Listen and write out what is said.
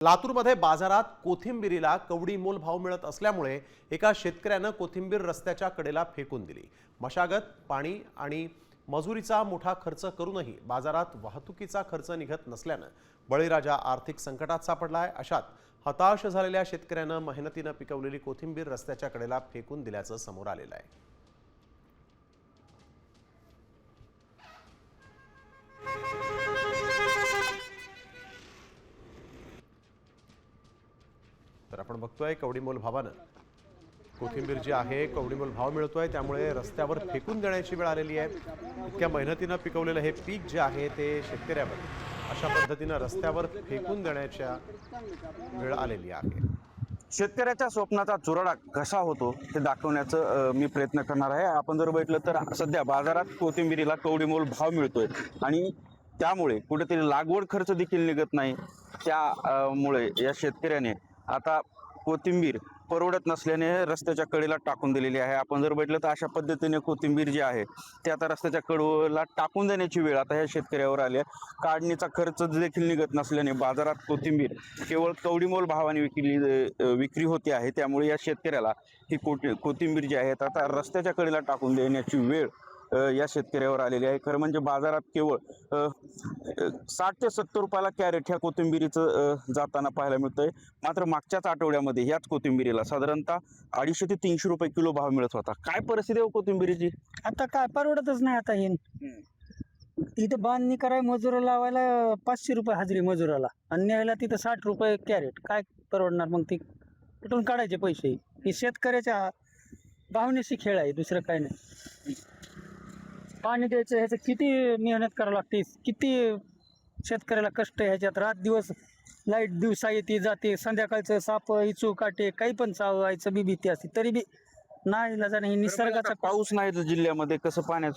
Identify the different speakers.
Speaker 1: लातूरमध्ये बाजारात कोथिंबीरीला कवडी मोल भाव मिळत असल्यामुळे एका शेतकऱ्यानं कोथिंबीर रस्त्याच्या कडेला फेकून दिली। मशागत, पाणी आणि मजुरीचा मोठा खर्च करूनही बाजारात वाहतुकीचा खर्च निघत नसल्यानं बळीराजा आर्थिक संकटात सापडलाय। अशात हताश झालेल्या शेतकऱ्यानं मेहनतीनं पिकवलेली कोथिंबीर रस्त्याच्या कडेला फेकून दिल्याचं समोर आलेलं आहे। तर आपण बघतोय कवडीमोल भावानं कोथिंबीर जी आहे कवडीमोल भाव मिळतोय, त्यामुळे रस्त्यावर फेकून देण्याची वेळ आलेली आहे। इतक्या मेहनतीनं पिकवलेलं हे पीक जे आहे ते शेतकऱ्यावर अशा पद्धतीनं रस्त्यावर फेकून देण्याच्या वेळ आलेली आहे।
Speaker 2: शेतकऱ्याच्या स्वप्नाचा चुराडा कसा होतो हे दाखवण्याचं मी प्रयत्न करणार आहे। आपण जर बघितलं तर सध्या बाजारात कोथिंबीरीला कवडीमोल भाव मिळतोय आणि त्यामुळे कुठेतरी लागवड खर्च देखील निघत नाही। त्यामुळे या शेतकऱ्याने आता कोथिंबीर परवडत नसल्याने रस्त्याच्या कडेला टाकून दिलेली आहे। आपण जर बघितलं तर अशा पद्धतीने कोथिंबीर जी आहे ते आता रस्त्याच्या कडेला टाकून देण्याची वेळ आता ह्या शेतकऱ्यावर आली आहे। काढणीचा खर्च देखील निघत नसल्याने बाजारात कोथिंबीर केवळ कवडीमोल भावाने विक्री होते आहे। त्यामुळे या शेतकऱ्याला ही कोथिंबीर जी आहे आता रस्त्याच्या कडेला टाकून देण्याची वेळ या शेतकऱ्यावर आलेली आहे। खरं म्हणजे बाजारात केवळ 60 ते 70 रुपयाला कॅरेट ह्या कोथिंबीरीचं जाताना पाहायला मिळतंय। मात्र मागच्याच आठवड्यामध्ये याच कोथिंबीरीला साधारणतः 250 ते 300 रुपये किलो भाव मिळत होता। काय परिस्थिती आहे कोथिंबीरीची?
Speaker 3: आता काय परवडतच नाही। आता हे इथं बांधणी कराय मजूर लावायला 500 रुपये हजेरी मजुराला आणि न्यायला तिथं 60 रुपये कॅरेट। काय परवडणार मग? ती कुठून काढायचे पैसे? हे शेतकऱ्याच्या भावनेशी खेळ आहे, दुसरं काय नाही। पाणी द्यायचं ह्याचं किती मेहनत करावं लागते, किती शेतकऱ्याला कष्ट आहे ह्याच्यात। रात दिवस लाईट दिवसा येते जाते, संध्याकाळचं साप इचू काटे काही पण चावायचं बी भीती असते, तरी बी नाही इलाजाने निसर्गाचा
Speaker 2: पाऊस नाही तर जिल्ह्यामध्ये कसं पाण्याचं